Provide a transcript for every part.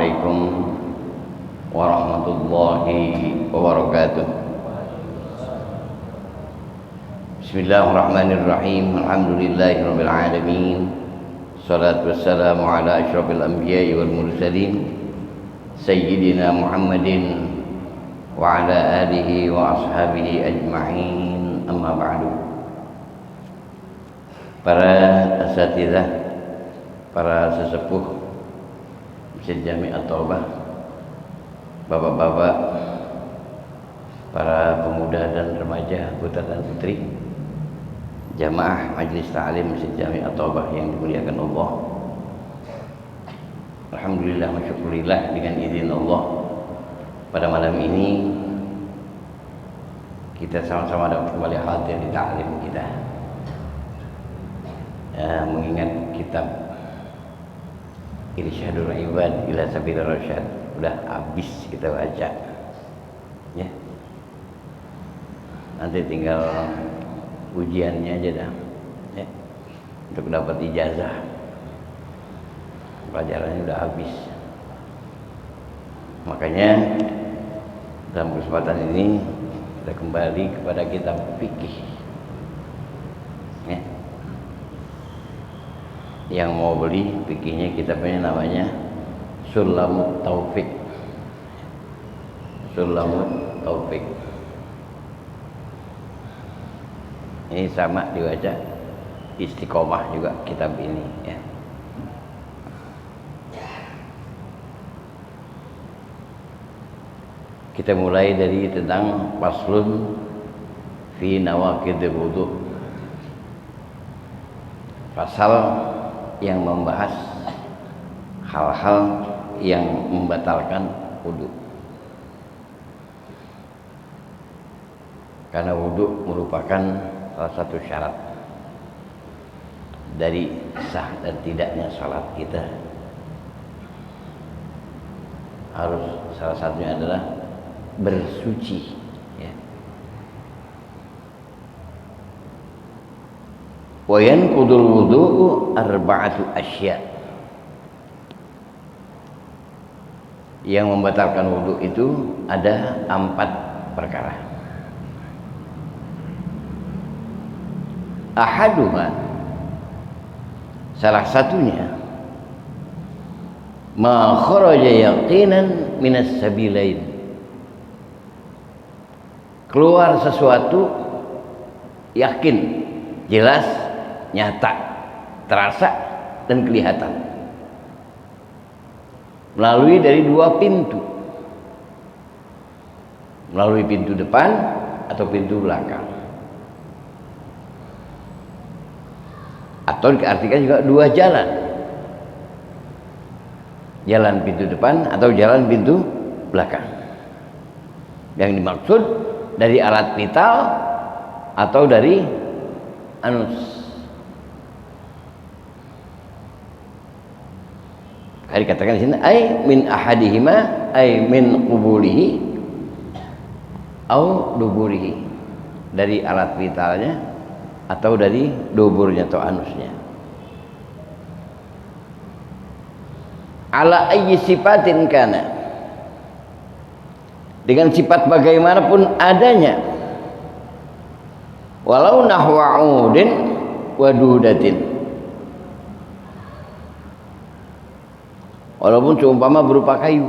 Assalamualaikum warahmatullahi wabarakatuh. Bismillahirrahmanirrahim. Alhamdulillahirabbil alamin. Shalatu wassalamu ala asyrafil anbiya'i wal mursalin sayyidina Muhammadin wa ala alihi wa ashabihi ajma'in. Amma ba'du. Para asatidzah, para sesepuh Masjid Jami'at Taubah, bapak-bapak, para pemuda dan remaja, putra dan putri, jamaah Majelis Ta'lim Masjid Jami'at Taubah yang dimuliakan Allah. Alhamdulillah, masyukurillah, dengan izin Allah pada malam ini kita sama-sama dapat kembali hadir di ta'lim kita, mengingat kitab Irsyadul Ibad ila Sabil Rasyad udah habis kita baca ya. Nanti tinggal ujiannya aja dah ya, untuk dapat ijazah. Pelajarannya udah habis. Makanya dalam kesempatan ini kita kembali kepada kitab fikih ya. Yang mau beli fikihnya, kitabnya namanya Sulamut Taufik. Sulamut Taufik. Ini sama dibaca Istiqomah juga kitab ini ya. Kita mulai dari tentang faslun fi nawaqidil wudu. Pasal yang membahas hal-hal yang membatalkan wudu. Karena wudu merupakan salah satu syarat dari sah dan tidaknya salat kita. Harus salah satunya adalah bersuci ya. Wa yanqudul wudu'u arba'atu asya'. Yang membatalkan wudu itu ada 4 perkara. Ahaduha, salah satunya, ma kharaja yaqinan minas sabilain. Keluar sesuatu yakin, jelas, nyata, terasa dan kelihatan melalui dari 2 pintu, melalui pintu depan atau pintu belakang, atau diartikan juga 2 jalan, jalan pintu depan atau jalan pintu belakang. Yang dimaksud dari alat vital atau dari anus. Dikatakan di sini ai min ahadihima, ai min qubulihi au duburihi, dari alat vitalnya atau dari duburnya atau anusnya. Ala ayyi sifatin kana, dengan sifat bagaimanapun adanya, walau nahwa udin wa dudatin, walaupun seumpama berupa kayu.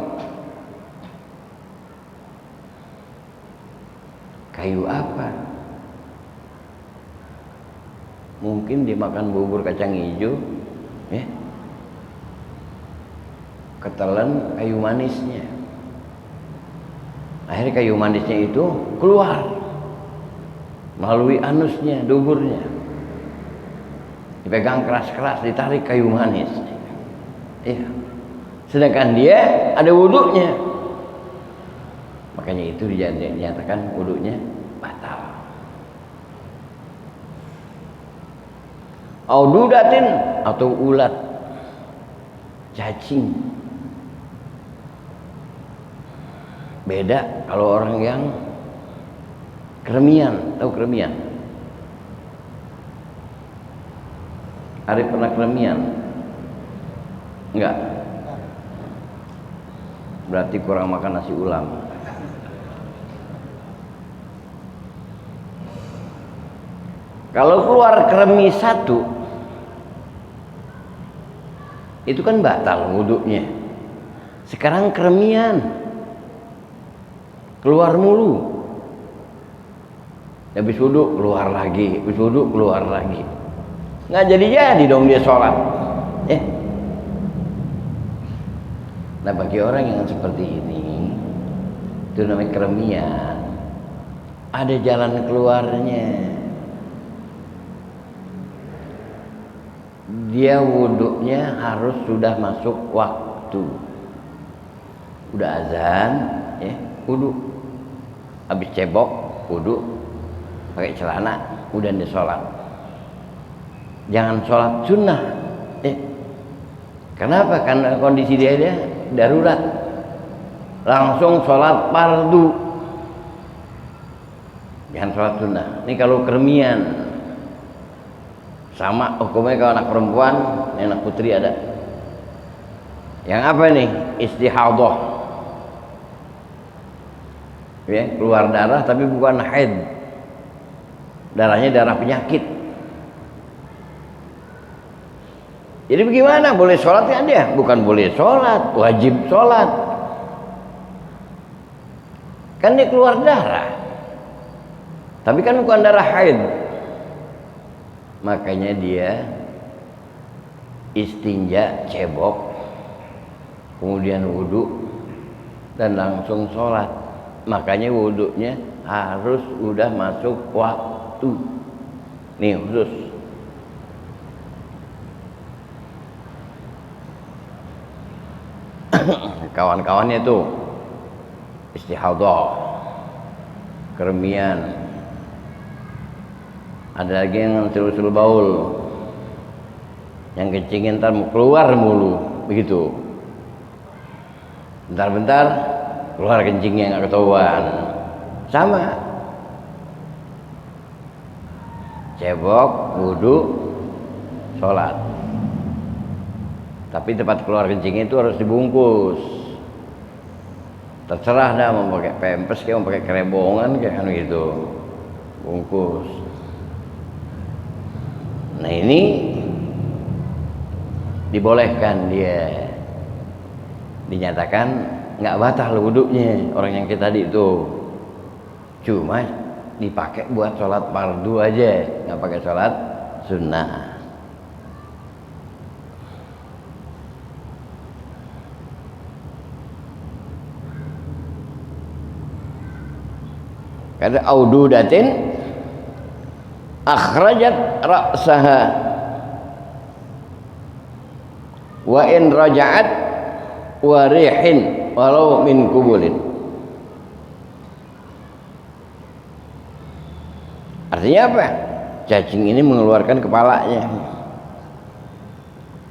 Kayu apa? Mungkin dimakan bubur kacang hijau ya, ketelan kayu manisnya, akhirnya kayu manisnya itu keluar melalui anusnya, duburnya, dipegang keras-keras, ditarik kayu manis ya. Sedangkan dia ada wudunya, makanya itu dinyatakan wudunya batal. Aududatin, atau ulat, cacing. Beda kalau orang yang kremian, tahu kremian? Arif pernah kremian? Enggak. berarti kurang makan nasi ulam. Kalau keluar kremi satu, itu kan batal wudhunya. Sekarang kremian, keluar mulu. Habis wudhu keluar lagi, habis wudhu keluar lagi. Nggak jadi dong dia sholat. Nah bagi orang yang seperti ini, itu namanya kremian. Ada jalan keluarnya. Dia wudhunya harus sudah masuk waktu. Udah azan, wudhu. Habis cebok, wudhu. Pakai celana, udah dia sholat. Jangan sholat sunnah. Kenapa? Karena kondisi dia darurat. Langsung sholat fardu. Jangan sholat sunnah. Ini kalau kremian. Sama hukumnya kalau anak perempuan, anak putri ada. Yang apa nih? Istihadah. Keluar darah tapi bukan haid. Darahnya darah penyakit. Jadi bagaimana? Boleh sholat ya dia? Bukan boleh sholat, wajib sholat. Kan dia keluar darah. Tapi kan bukan darah haid. Makanya dia istinja, cebok, kemudian wudhu dan langsung sholat. Makanya wudhunya harus udah masuk waktu. Nih khusus. Kawan-kawannya tuh istihadah, kremian. Ada lagi yang sul baul, yang kencingin ntar mau keluar mulu, begitu. Bentar-bentar keluar kencingnya nggak ketahuan. Sama. Cebok, wudhu, sholat. Tapi tempat keluar kencingnya itu harus dibungkus. Terserah dah mau pakai pempes kayak mau pakai kerebongan kayak kan gitu. Bungkus. Nah ini dibolehkan dia, dinyatakan nggak batal wudhunya orang yang kita tadi itu, cuma dipakai buat sholat fardu aja, nggak pakai sholat sunnah. Kata aududatin akhrajat ra'saha wa in raja'at wa rihin walau min kubulin. Artinya apa? Cacing ini mengeluarkan kepalanya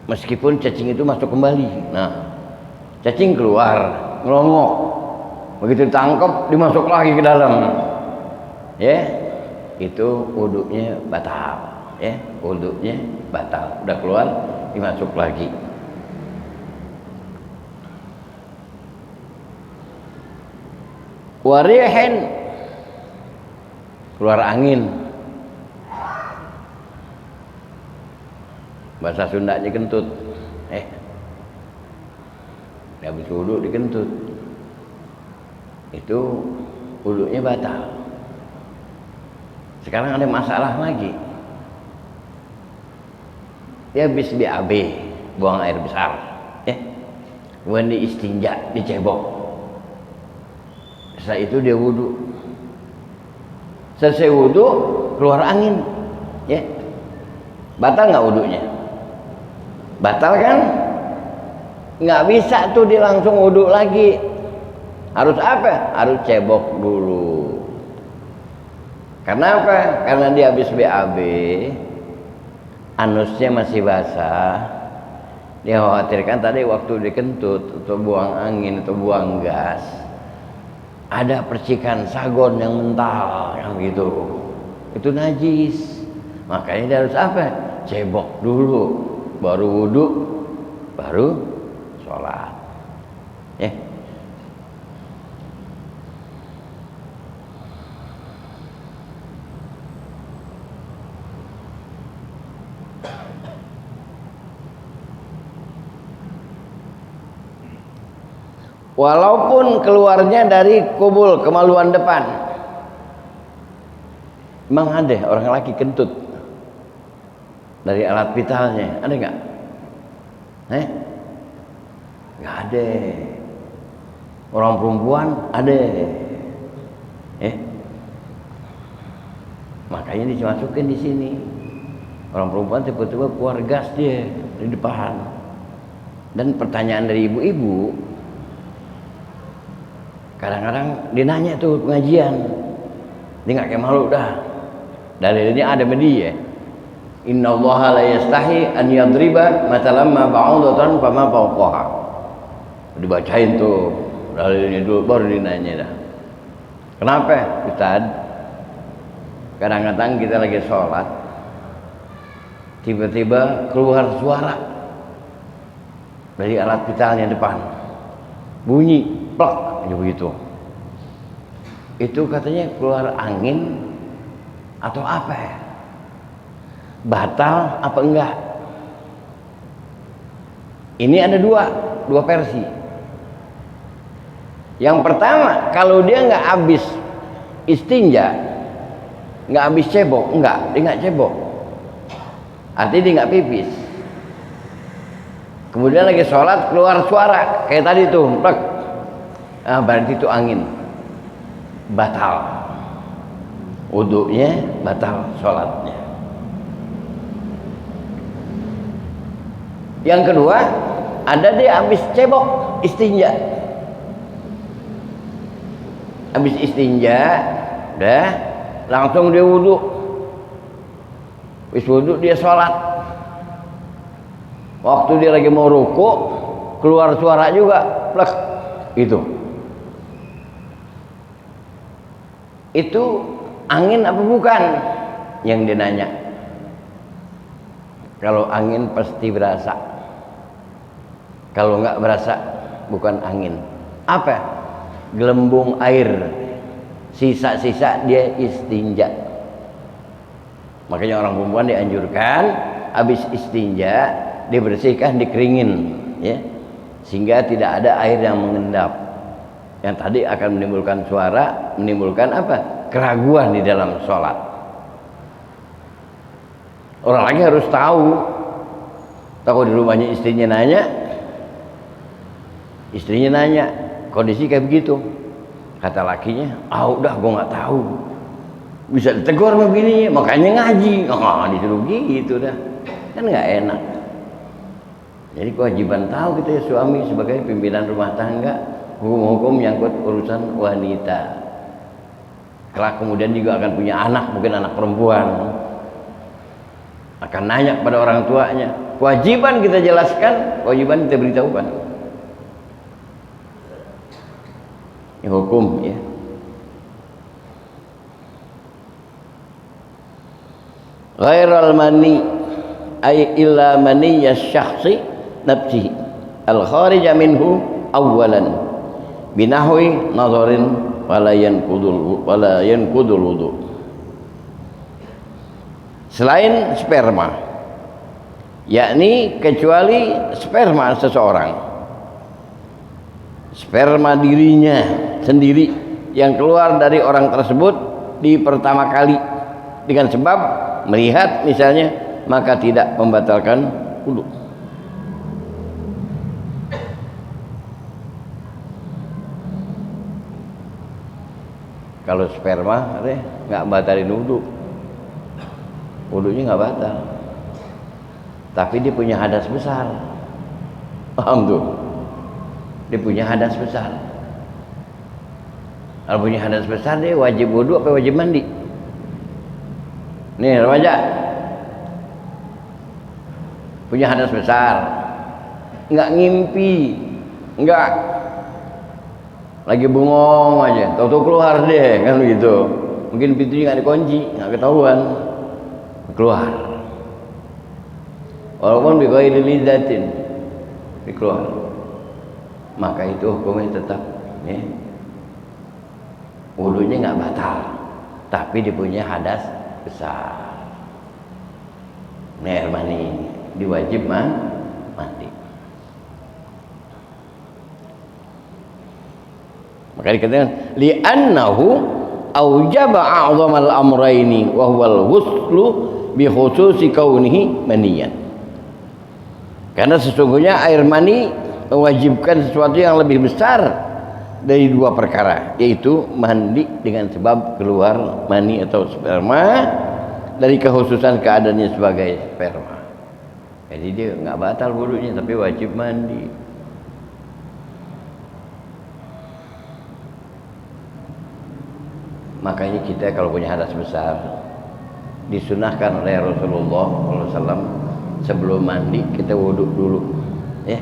meskipun cacing itu masuk kembali. Nah cacing keluar ngelongok, begitu ditangkap dimasuk lagi ke dalam, itu wudhunya batal, wudhunya batal. Udah keluar dimasuk lagi. Warihin, keluar angin, bahasa Sundanya kentut. Habis wudhu dikentut, itu wudhunya batal. Sekarang ada masalah lagi. Dia habis BAB, buang air besar, kemudian diistinja, dicebok. Setelah itu dia wudhu. Selesai wudhu, keluar angin, batal nggak wudhunya? Batal kan? Nggak bisa tuh dia langsung wudhu lagi. Harus apa? Harus cebok dulu. Karena apa? Karena dia habis BAB, anusnya masih basah. Dia khawatirkan tadi waktu dikentut atau buang angin atau buang gas, ada percikan sagon yang mental, yang gitu. Itu najis. Makanya dia harus apa? Cebok dulu, baru wudhu, baru sholat. walaupun keluarnya dari kubul kemaluan depan. Emang ada orang laki kentut dari alat vitalnya, ada nggak? Nggak ada. Orang perempuan ada. Makanya dimasukin di sini. Orang perempuan tiba-tiba keluar gas dia di depan. Dan pertanyaan dari ibu-ibu, kadang-kadang dia nanya tuh pengajian, dia nggak kayak malu dah. Dalilnya ada media. Inna Allaha la yastahi an yadriba matalam ma ba'udatan fama fawqaha. Dibacain tuh dalilnya dulu, baru dinanya dah. Kenapa Ustaz? Kadang-kadang kita lagi sholat, tiba-tiba keluar suara dari alat vitalnya depan, bunyi plak aja begitu. Itu katanya keluar angin atau apa ya? Batal apa enggak? Ini ada dua versi. Yang pertama, kalau dia nggak habis istinja, nggak habis cebok, dia nggak cebok, artinya dia nggak pipis. Kemudian lagi sholat keluar suara kayak tadi tuh, plak. Berarti itu angin, batal. Wudunya batal, sholatnya. Yang kedua, ada dia habis cebok istinja. Habis istinja, udah langsung dia wudu. Habis wudu dia sholat. Waktu dia lagi mau ruku, keluar suara juga, plek. Itu angin apa bukan? Yang dia nanya. Kalau angin pasti berasa. Kalau nggak berasa, bukan angin. Apa? Gelembung air. Sisa-sisa dia istinja. Makanya orang perempuan dianjurkan habis istinja dibersihkan, dikeringin, ya, sehingga tidak ada air yang mengendap. Yang tadi akan menimbulkan suara, menimbulkan apa? Keraguan di dalam sholat. Orang lagi harus tahu. Tahu di rumahnya istrinya nanya, kondisi kayak begitu. Kata lakinya, udah gue nggak tahu. Bisa ditegur sama bininya, makanya ngaji. Disuruh gitu dah, kan nggak enak. Jadi kewajiban tahu kita ya suami sebagai pimpinan rumah tangga, hukum-hukum menyangkut urusan wanita. Kelak kemudian juga akan punya anak, mungkin anak perempuan, akan nanya kepada orang tuanya. Kewajiban kita jelaskan, kewajiban kita beritahukan. Ini hukum, ya. Ghairal mani ay illa mani syakhsi nafsihi al kharija minhu awwalan binahwi nazarin wala yanqudul wudu. Selain sperma, yakni kecuali sperma seseorang, sperma dirinya sendiri yang keluar dari orang tersebut di pertama kali dengan sebab melihat misalnya, maka tidak membatalkan wudu. Kalau sperma nggak batalin wudu, wudunya nggak batal, tapi dia punya hadas besar. Paham tuh? Dia punya hadas besar. Kalau punya hadas besar, dia wajib wudu apa wajib mandi? Nih remaja punya hadas besar, nggak ngimpi, nggak lagi bengong aja, tahu-tahu keluar deh, kan begitu. Mungkin pintunya nggak dikunci, nggak ketahuan, keluar. Walaupun bighairi lidzatin, keluar. Maka itu hukumnya tetap, ya. Wudunya nggak batal, tapi dia punya hadas besar. Ini air mani diwajib mandi. Maka dikatakan li'annahu aujaba a'zamal amraini wa huwal ghuslu bi khususi kaunihi maniyan. Karena sesungguhnya air mani mewajibkan sesuatu yang lebih besar dari dua perkara, yaitu mandi dengan sebab keluar mani atau sperma dari kekhususan keadaannya sebagai sperma. Jadi dia nggak batal wudunya tapi wajib mandi. Makanya kita kalau punya hadas besar disunahkan oleh Rasulullah SAW sebelum mandi kita wudhu dulu, ya.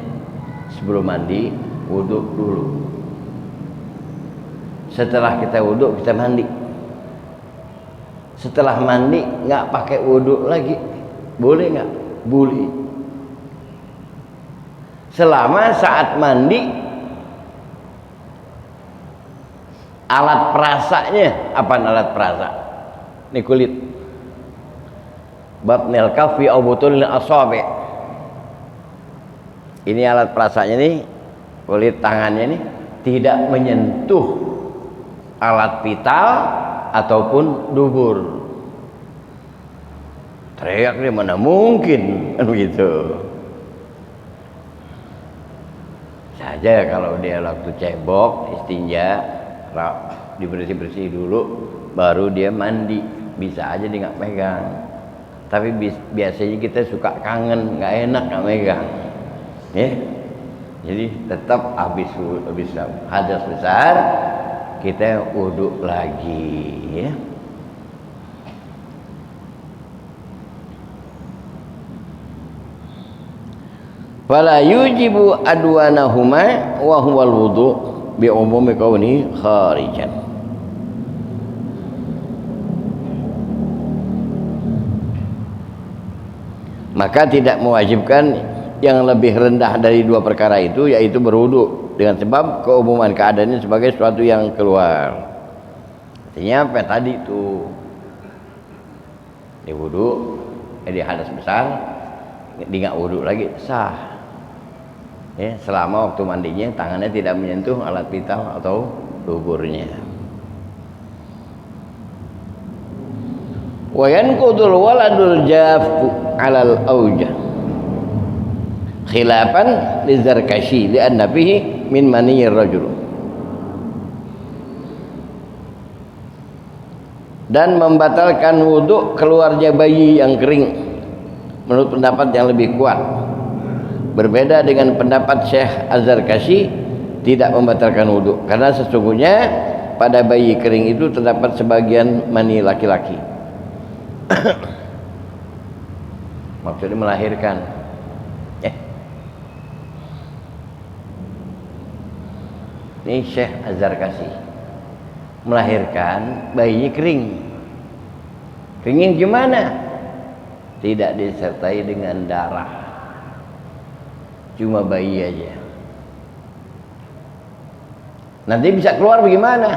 Sebelum mandi wudhu dulu. Setelah kita wudhu kita mandi. Setelah mandi nggak pakai wudhu lagi, boleh nggak? Boleh. Selama saat mandi alat perasanya apa? Alat perasa ini kulit batnil kafi au butulil asabi. Ini alat perasanya nih, kulit tangannya nih tidak menyentuh alat vital ataupun dubur. Teriak dia, mana mungkin kan begitu. Saja kalau dia waktu cebok istinja dibersih-bersih dulu baru dia mandi, bisa aja dia nggak pegang. Tapi biasanya kita suka kangen, nggak enak nggak megang, ya. Jadi tetap habis hadas besar kita wudhu lagi, ya. Fala yujibu adwanahuma wa huwal wudu bi umumi kauni kharijan. Maka tidak mewajibkan yang lebih rendah dari dua perkara itu, yaitu berwudu dengan sebab keumuman keadaannya sebagai sesuatu yang keluar. Artinya apa tadi itu? Di wudu, di hadas besar, dia nggak wudu lagi sah. Ya, selama waktu mandinya tangannya tidak menyentuh alat vital atau duburnya. Wa yanqudul waladul jafu 'alal aujah khilafan lizarkashi li'anna fihi min maniyir rajul. Dan membatalkan wudhu keluarnya bayi yang kering menurut pendapat yang lebih kuat, berbeda dengan pendapat Syekh Az-Zarkashi tidak membatalkan wudhu, karena sesungguhnya pada bayi kering itu terdapat sebagian mani laki-laki. Maksudnya melahirkan. Ini Syekh Az-Zarkashi melahirkan bayinya kering. Keringnya gimana? Tidak disertai dengan darah, cuma bayi aja. Nanti bisa keluar bagaimana?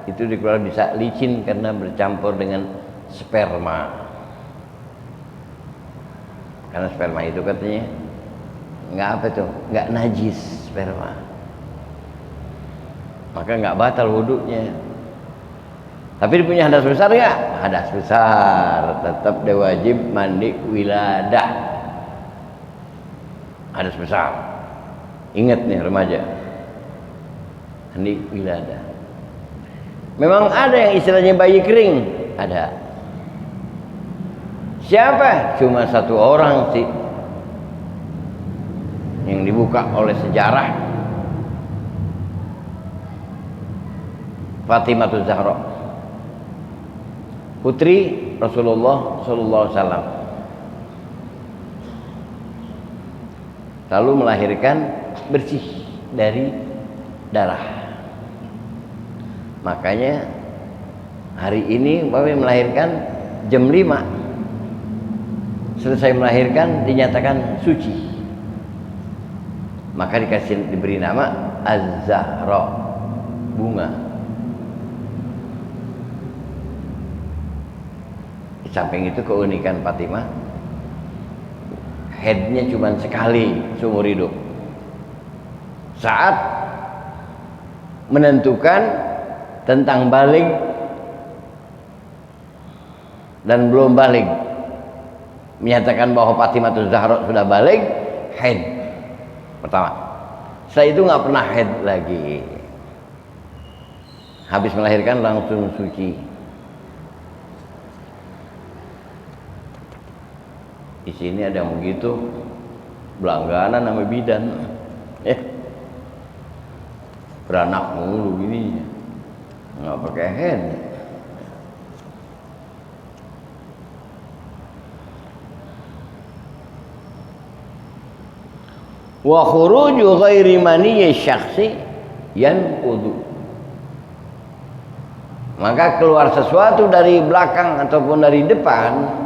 Itu dikeluar bisa licin karena bercampur dengan sperma. Karena sperma itu katanya nggak apa tuh, nggak najis sperma. Maka nggak batal wudhunya. Tapi dia punya hadas besar nggak? Hadas besar, tetap dia wajib mandi wiladah. Hadas besar. Ingat nih remaja, mandi wiladah. Memang ada yang istilahnya bayi kering, ada. Siapa? Cuma satu orang sih yang dibuka oleh sejarah, Fatimah Zahra, putri Rasulullah sallallahu alaihi wasallam, lalu melahirkan bersih dari darah. Makanya hari ini Bapak melahirkan jam 5, selesai melahirkan dinyatakan suci, maka diberi nama Az-Zahra, bunga. Di samping itu keunikan Fatimah, headnya cuma sekali seumur hidup. Saat menentukan tentang balik dan belum balik, menyatakan bahwa Fatimah Zahra sudah balik, haid pertama. Setelah itu nggak pernah haid lagi, habis melahirkan langsung suci. Di sini ada yang begitu, belangganan sama bidan, beranak mulu gini, nggak pakai haid. Wa khuruju ghairi maniyyi syakhsi yanqudu, maka keluar sesuatu dari belakang ataupun dari depan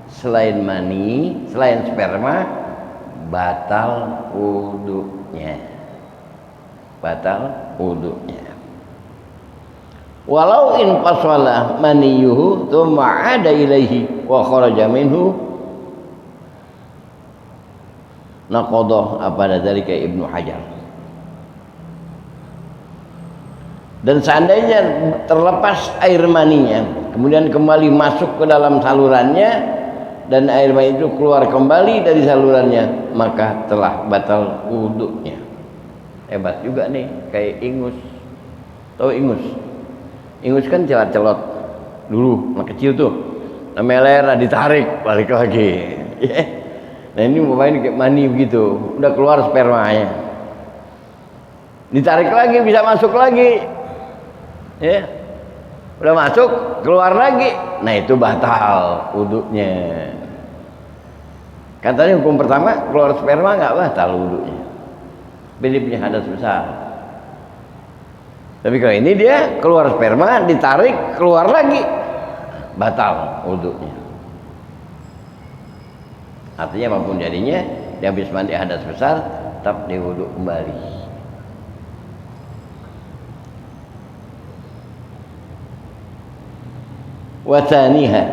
selain mani, selain sperma, batal wudunya, batal wudunya. Walau in fasala maniyuhu thumma ada ilaihi wa kharaja minhu naqadah apa dzalika Ibnu Hajar. Dan seandainya terlepas air maninya kemudian kembali masuk ke dalam salurannya dan air mani itu keluar kembali dari salurannya, maka telah batal wudunya. Hebat juga nih, kayak ingus. Tahu ingus? Ingus kan celot-celot dulu, anak kecil tuh meler, ditarik balik lagi. Nah ini main kayak mani begitu, udah keluar spermanya, ditarik lagi bisa masuk lagi, ya, udah masuk keluar lagi, nah itu batal wudunya. Katanya hukum pertama keluar sperma nggak batal wudunya, pilihnya hadas besar. Tapi kalau ini dia keluar sperma, ditarik keluar lagi, batal wudunya. Artinya apapun jadinya, dia habis mandi hadas besar, tetap diwudu kembali. Wa thaniha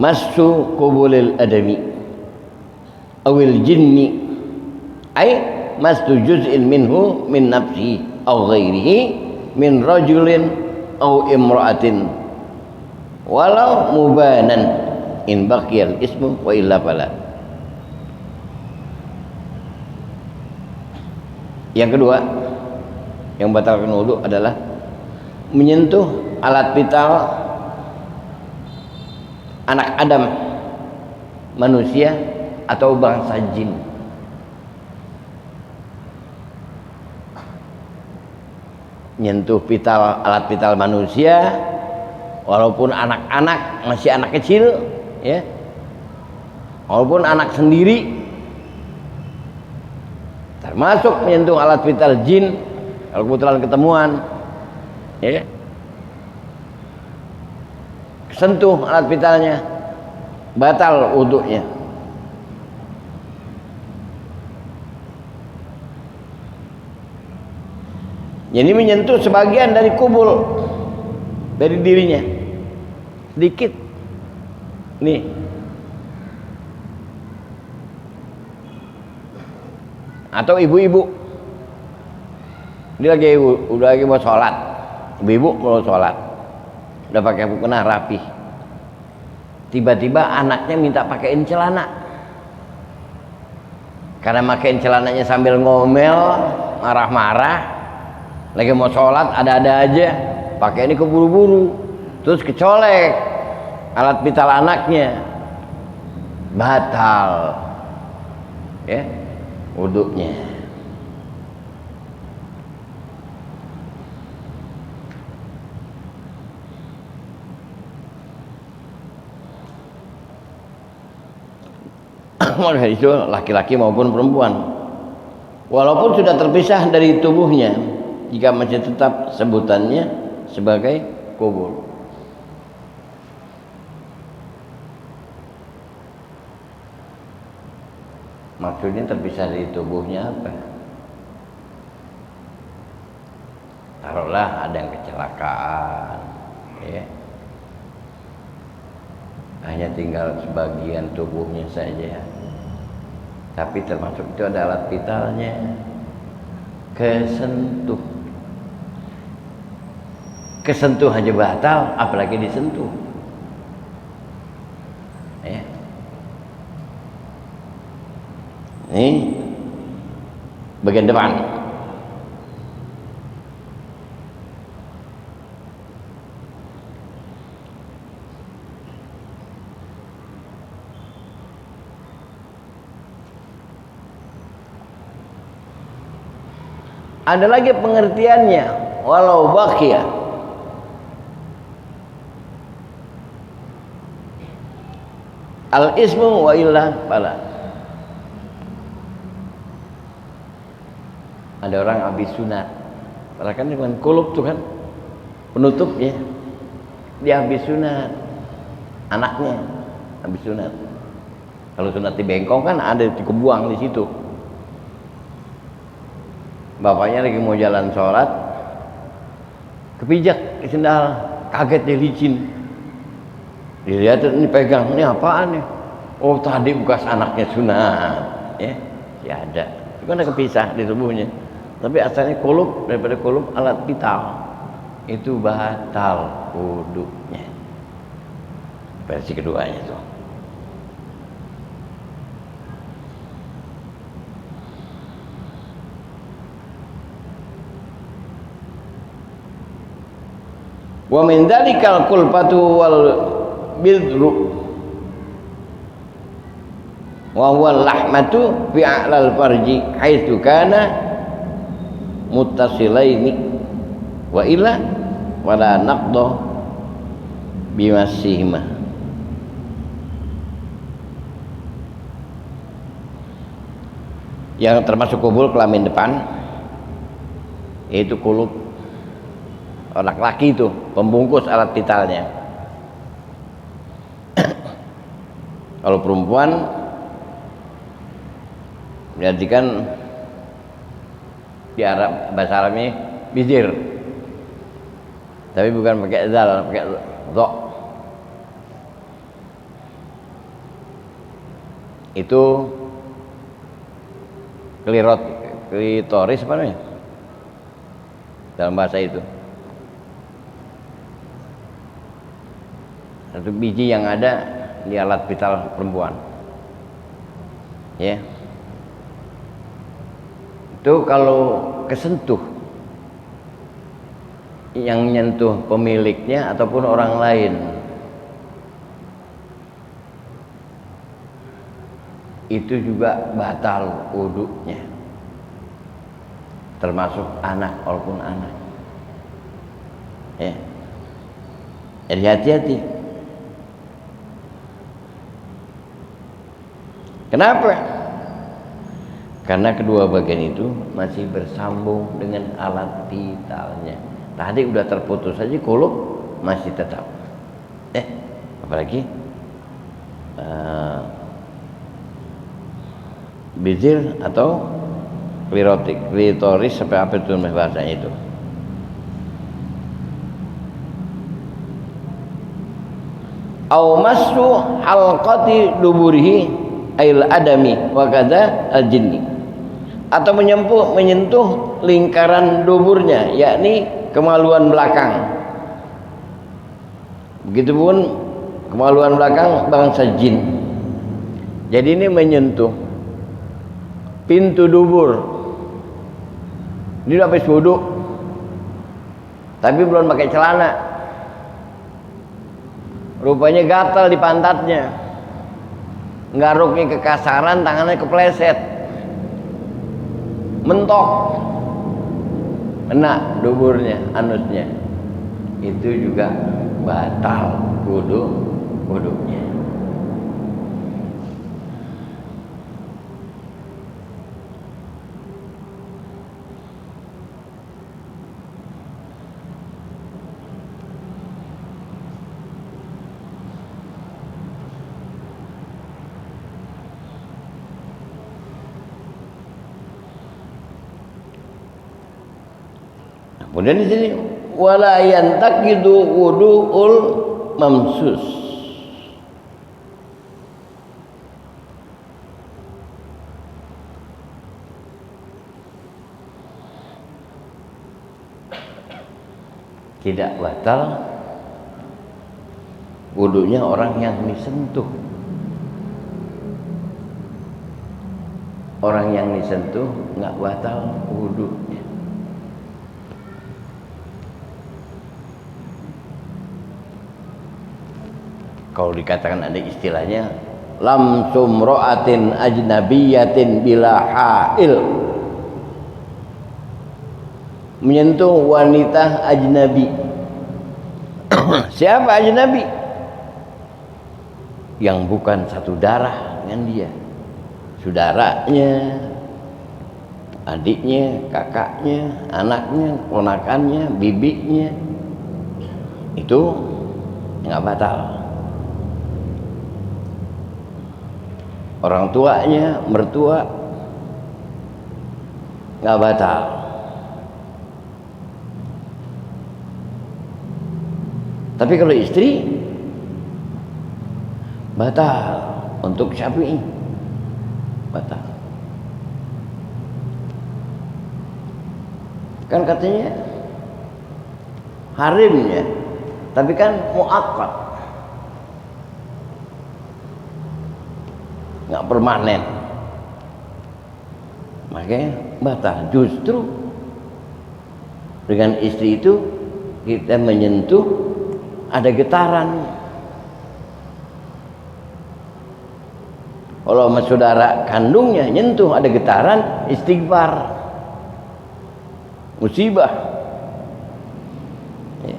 massu qubulil adami awil jinni, ay massu juz'in minhu min nafsi aw ghairihi min rajulin aw imra'atin walau mubanan in baqiyal ismu wa illa fala. Yang kedua yang batalkan wudu adalah menyentuh alat vital anak Adam, manusia atau bangsa jin. Menyentuh vital, alat vital manusia walaupun anak-anak, masih anak kecil, ya, walaupun anak sendiri, termasuk menyentuh alat vital jin kalau kebetulan ketemuan, ya, sentuh alat vitalnya, batal wudunya. Jadi menyentuh sebagian dari kubul dari dirinya sedikit nih, atau ibu-ibu dia udah lagi mau sholat, ibu-ibu mau sholat udah pakai mukena rapi, tiba-tiba anaknya minta pakein celana, karena pakein celananya sambil ngomel marah-marah, lagi mau sholat ada-ada aja, pakai ini keburu-buru, terus kecolek alat vital anaknya, batal, ya, wudunya. Maka itu laki-laki maupun perempuan, walaupun sudah terpisah dari tubuhnya, jika masih tetap sebutannya sebagai kubur. Maksudnya terpisah dari tubuhnya apa? Taruhlah ada yang kecelakaan, ya, hanya tinggal sebagian tubuhnya saja, tapi termasuk itu ada alat vitalnya. kesentuh. Kesentuh aja batal, apalagi disentuh. Ya. Ini bagian depan. Ada lagi pengertiannya, walau baqiya. Al-ismu wa illa fala. Ada orang habis sunat. Karena kan dengan kulub tuh kan penutupnya. Dia habis sunat. Anaknya habis sunat. Kalau sunat di bengkong kan ada dikebuang di situ. Bapaknya lagi mau jalan sholat, kepijak ke sendal, kaget dia, licin. Dilihat ini pegang, ini apaan nih? Oh tadi bekas anaknya sunat, ya, ya ada. Itu kan ada kepisah di tubuhnya. Tapi asalnya kulub, daripada kulub alat vital, itu batal wudunya. Versi keduanya itu. Wa min dzalikal kulfatu wal bidru wa huwa lahmatu fi a'lal farji haitsu kana muttasilaini wa illa wala naqda bimasihima. Yang termasuk kubul kelamin depan yaitu kulub. Laki-laki itu pembungkus alat vitalnya. Kalau perempuan berarti kan di Arab, bahasa Arabnya bizir, tapi bukan pakai zal, pakai dha. Itu klitoris apa namanya dalam bahasa itu. Satu biji yang ada di alat vital perempuan, ya. Itu kalau kesentuh, yang nyentuh pemiliknya ataupun orang lain, itu juga batal wudunya, termasuk anak walaupun anak, ya. Jadi hati-hati. Kenapa? Karena kedua bagian itu masih bersambung dengan alat vitalnya. Tadi udah terputus saja, kulub masih tetap. Apalagi bizir atau klitoris sampai apa itu bahasanya itu. Au masu halqati duburihi ail adami wa kadza al jinni, atau menyentuh lingkaran duburnya, yakni kemaluan belakang. Begitupun kemaluan belakang bangsa jin. Jadi ini menyentuh pintu dubur. Ini udah habis wudu, tapi belum pakai celana. Rupanya gatal di pantatnya. Garuknya kekasaran, tangannya kepleset, mentok, kena duburnya, anusnya, itu juga batal wudunya. Kemudian di sini wala yantaqidu wudu'ul mamsus. tidak batal wudunya orang yang disentuh. Orang yang disentuh nggak batal wudunya. Kalau dikatakan ada istilahnya lam sumro'atin ajnabiyatin bila ha'il, menyentuh wanita ajnabi. Siapa ajnabi? Yang bukan satu darah dengan dia, saudaranya, adiknya, kakaknya, anaknya, ponakannya, bibinya, itu nggak batal. Orang tuanya, mertua, nggak batal. Tapi kalau istri batal untuk Syafi'i, batal. Kan katanya harimnya, tapi kan muakkad, nggak permanen, makanya batal. Justru dengan istri itu kita menyentuh ada getaran. Kalau sama saudara kandungnya nyentuh ada getaran, istighfar, musibah. Ya.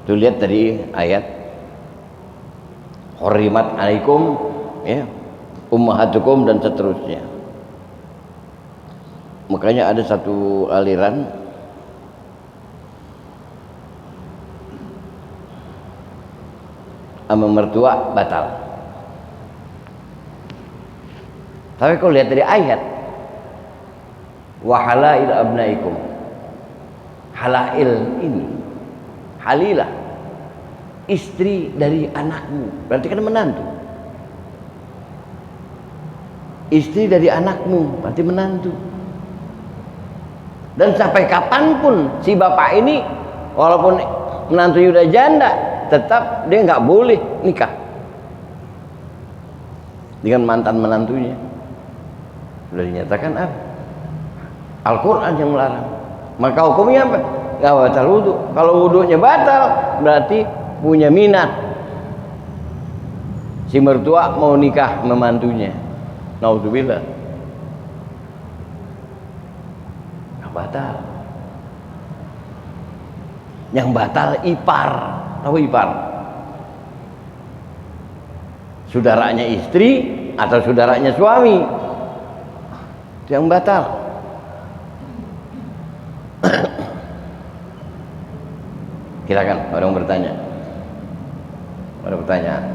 Tuh lihat tadi ayat hurimat alaikum, ya, ummahatukum dan seterusnya. Makanya ada satu aliran sama mertua batal. Tapi kalau lihat dari ayat wa halail abnaikum, halail ini halilah, istri dari anakmu, berarti kan menantu. Istri dari anakmu berarti menantu. Dan sampai kapanpun si bapak ini walaupun menantunya udah janda, tetap dia nggak boleh nikah dengan mantan menantunya. Sudah dinyatakan apa? Al-Quran yang melarang. Maka hukumnya apa? Nggak batal wudhu. Kalau wudhunya batal berarti punya minat si mertua mau nikah memantunya. Naudzubillah. Nggak batal. Yang batal ipar. Tahu ipar? Saudaranya istri atau saudaranya suami, itu yang batal. Silakan, orang bertanya. Ada pertanyaan?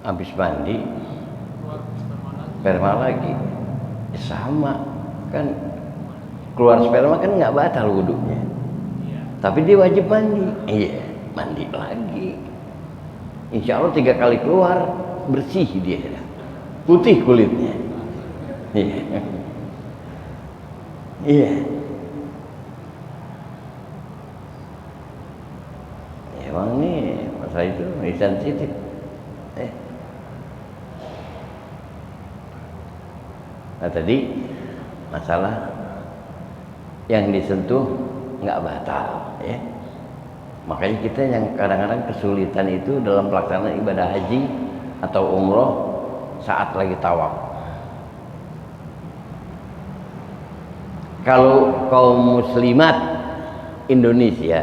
Habis mandi sperma lagi, sama kan, keluar sperma kan nggak batal wudhunya, tapi dia wajib mandi. Iya, mandi lagi, insya Allah 3 kali keluar bersih dia, putih kulitnya. Iya, iya. Emang nih masalah itu sensitif. Nah tadi masalah yang disentuh nggak batal, ya. Makanya kita yang kadang-kadang kesulitan itu dalam pelaksanaan ibadah haji atau umroh saat lagi tawaf. Kalau kaum muslimat Indonesia,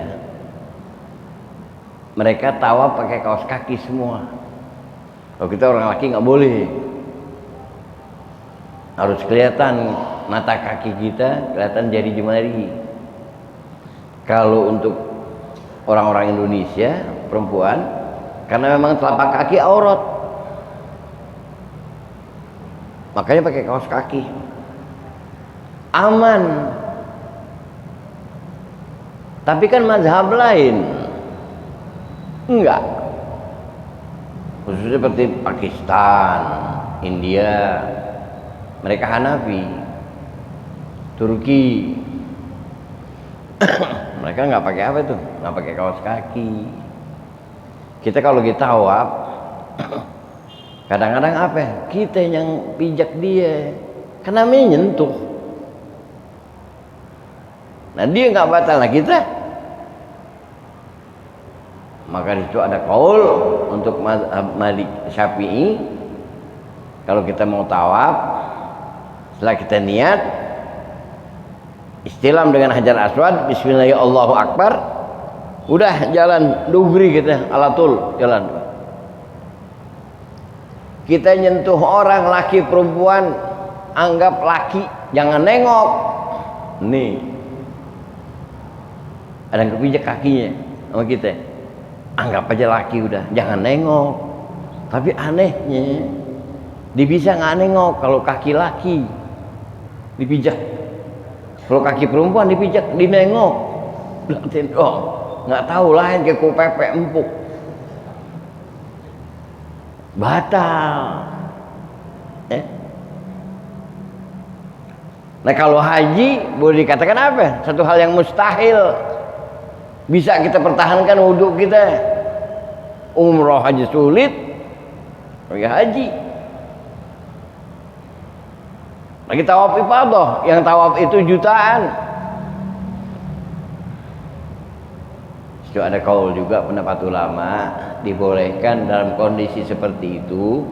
mereka tawaf pakai kaos kaki semua. Kalau kita orang laki nggak boleh. harus kelihatan mata kaki kita, kelihatan jari jemari. Kalau untuk orang-orang Indonesia perempuan, karena memang telapak kaki aurat, makanya pakai kaos kaki, aman. Tapi kan mazhab lain enggak, khususnya seperti Pakistan, India, mereka Hanafi, Turki, mereka nggak pakai apa itu, nggak pakai kaos kaki. Kita kalau kita tawaf, kadang-kadang apa? Kita yang pijak dia, karena menyentuh. Nah dia nggak batal, lah kita. Maka di situ ada kaul untuk mazhab Malik Syafi'i, kalau kita mau tawaf, setelah kita niat istilam dengan Hajar Aswad, bismillahirrahmanirrahim, Allahu Akbar, udah jalan dugri kita, alatul jalan. Kita nyentuh orang, laki perempuan, anggap laki, jangan nengok. Nih ada yang kepijak kakinya sama kita, anggap aja laki, udah jangan nengok. Tapi anehnya dia bisa nggak nengok kalau kaki laki dipijak, kalau kaki perempuan dipijak dinengok. Liatin dong, nggak tahu lain kayak kupepek empuk, batal. Nah kalau haji boleh dikatakan apa? Satu hal yang mustahil bisa kita pertahankan wudhu kita. Umroh haji sulit, ya haji. Lagi tawaf ifadah, yang tawaf itu jutaan. Itu ada kaul juga pendapat ulama, dibolehkan dalam kondisi seperti itu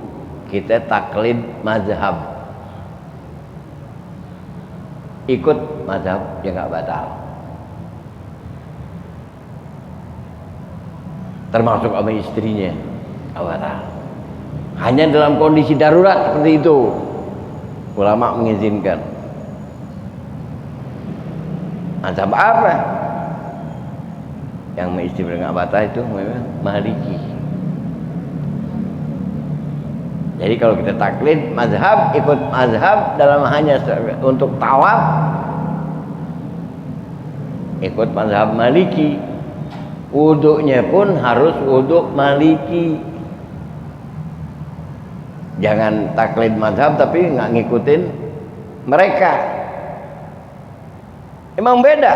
kita taklid mazhab, ikut mazhab, ya nggak batal. Termasuk sama istrinya, batal. Hanya dalam kondisi darurat seperti itu ulama mengizinkan. Mazhab apa yang istri nggak batal? Itu memang Maliki. Jadi kalau kita taklid mazhab, ikut mazhab dalam hanya untuk tawaf, ikut mazhab Maliki. Wuduknya pun harus wuduk Maliki. Jangan taklid mazhab tapi nggak ngikutin mereka. Emang beda.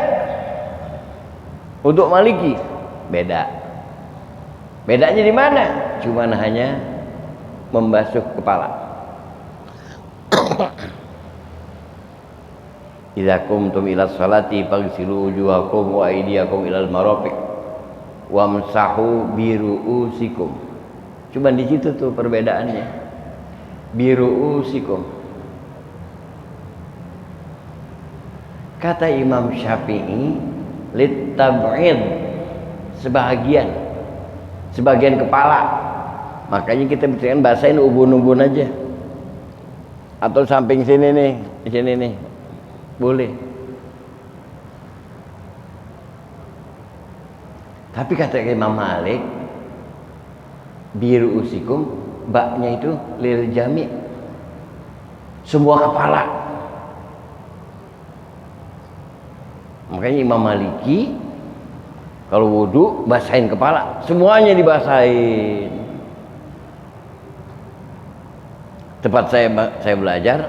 Wuduk Maliki beda. Bedanya di mana? Cuman hanya membasuh kepala. Idza qumtum ila sholati faghsilu wujuhakum wa aydiyakum ilal marafiq wamsahu bi ru'usikum. Cuman di situ tuh perbedaannya. Bi ru'usikum. Kata Imam Syafi'i, lit tab'id, sebagian kepala. Makanya kita berikan basahin ubun-ubun aja, atau samping sini nih, di sini nih, boleh. Tapi kata Imam Malik, biru usikum, baknya itu lil jami', semua kepala. Makanya Imam Maliki kalau wudu basahin kepala, semuanya dibasahin. Tempat saya belajar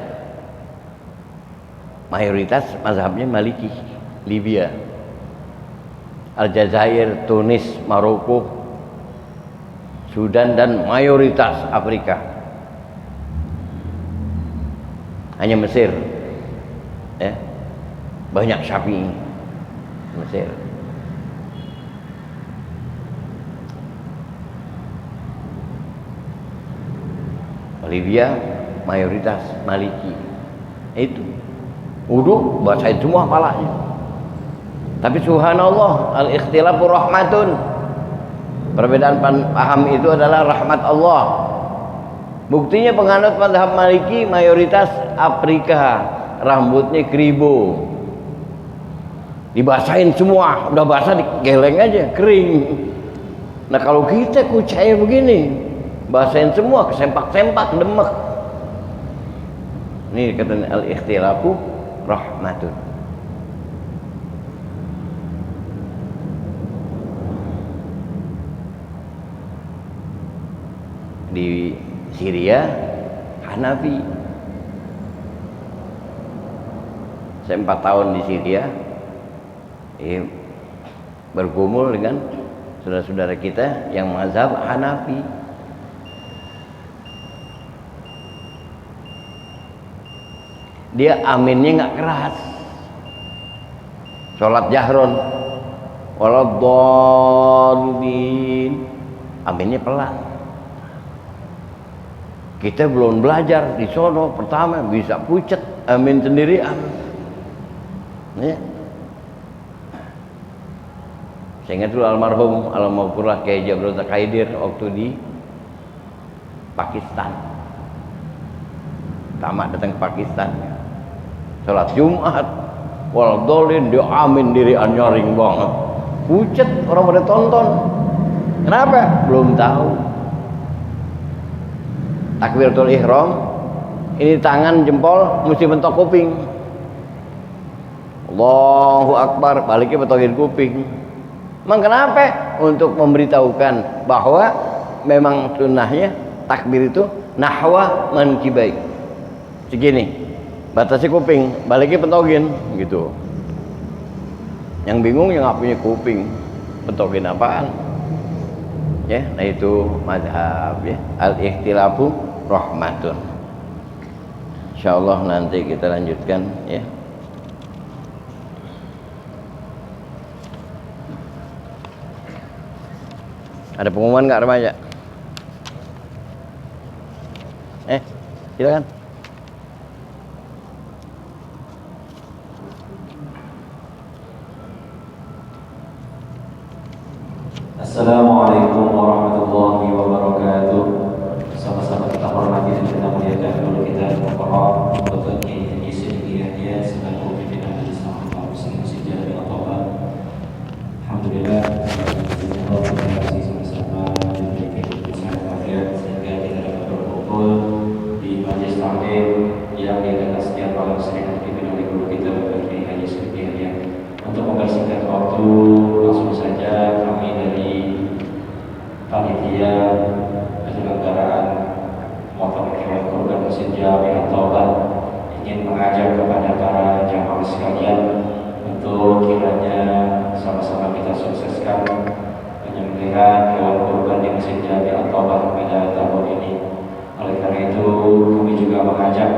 mayoritas mazhabnya Maliki. Libya, Aljazair, Tunis, Maroko, Sudan, dan mayoritas Afrika. Hanya Mesir ya, banyak Syafi'i. Mesir. Libya mayoritas Maliki. Itu wudu basahin semua kepalanya. Tapi subhanallah, al-ikhtilafu rahmatun. Perbedaan paham itu adalah rahmat Allah. Buktinya penganut mazhab Maliki mayoritas Afrika, rambutnya kribo, dibasahin semua, udah basah digeleng aja, kering. Nah kalau kita kucai begini, basahin semua, kesempak-sempak, demek. Ini katanya al-ikhtilafu rahmatun. Di Syria Hanafi. Saya 4 tahun di Syria, bergumul dengan saudara-saudara kita yang mazhab Hanafi. Dia aminnya nggak keras, sholat jahron, waladhdallin, aminnya pelan. Kita belum belajar di sono, pertama bisa pucet, amin sendirian. Ya. Saya ingat dulu almarhum almarhumah Kiai Jabrul Takaidir waktu di Pakistan. Tamat datang ke Pakistan, sholat Jumat, waladhdallin, dia amin dirian nyaring banget, pucet, orang pada tonton. Kenapa? Belum tahu. Takbiratul ihram, ini tangan jempol mesti bentok kuping. Allahu Akbar, baliknya betokin kuping. Emang kenapa? Untuk memberitahukan bahwa memang sunnahnya takbir itu nahwa mankibai, segini, batasi kuping, baliknya bentokin gitu. Yang bingung yang nggak punya kuping, bentokin apaan? Ya, nah itu mazhab ya, al-ikhtilafu rahmatun. Insyaallah nanti kita lanjutkan ya. Ada pengumuman nggak remaja? Silakan. Assalamualaikum warahmatullahi wabarakatuh. Sama-sama kita hormati dan kita muliakan dulu kita Al-Qur'an Bapak Kiai Yusuf Yahya selaku pimpinan Majelis Ulama Muslim Masjid Jami Al-Toba. Alhamdulillah, terima kasih sama-sama diberikan keberkahan wafat sehingga kita dapat berkumpul di majelis taklim yang diadakan setiap malam Senin dipimpin oleh guru kita Bapak Kiai Yusuf Yahya. Untuk mempersingkat waktu, langsung saja kami dari panitia penyelenggaraan motong hewan kurban Masjid Jami Al-Toba ingin mengajak kepada para jamaah sekalian untuk kiranya sama-sama kita sukseskan penyembelihan hewan kurban di Masjid Jami Al-Toba pada tahun ini. Oleh karena itu kami juga mengajak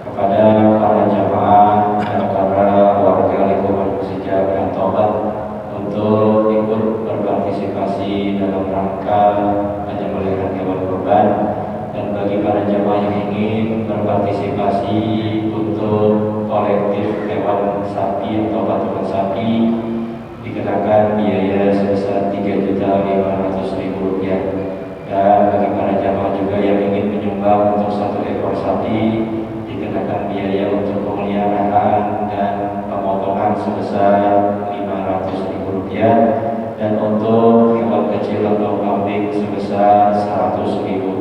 kepada para jamaah dan para warga lingkungan Masjid Jami Al-Toba untuk ikut berpartisipasi dalam rangka penyembelihan hewan kurban. Dan bagi para jamaah yang ingin berpartisipasi untuk kolektif hewan sapi atau patungan sapi dikenakan biaya sebesar Rp3.500.000. Dan bagi para jamaah juga yang ingin menyumbang untuk 1 ekor sapi dikenakan biaya untuk pemeliharaan dan pemotongan sebesar Rp500.000, dan untuk hewan kecil atau kambing sebesar Rp100.000.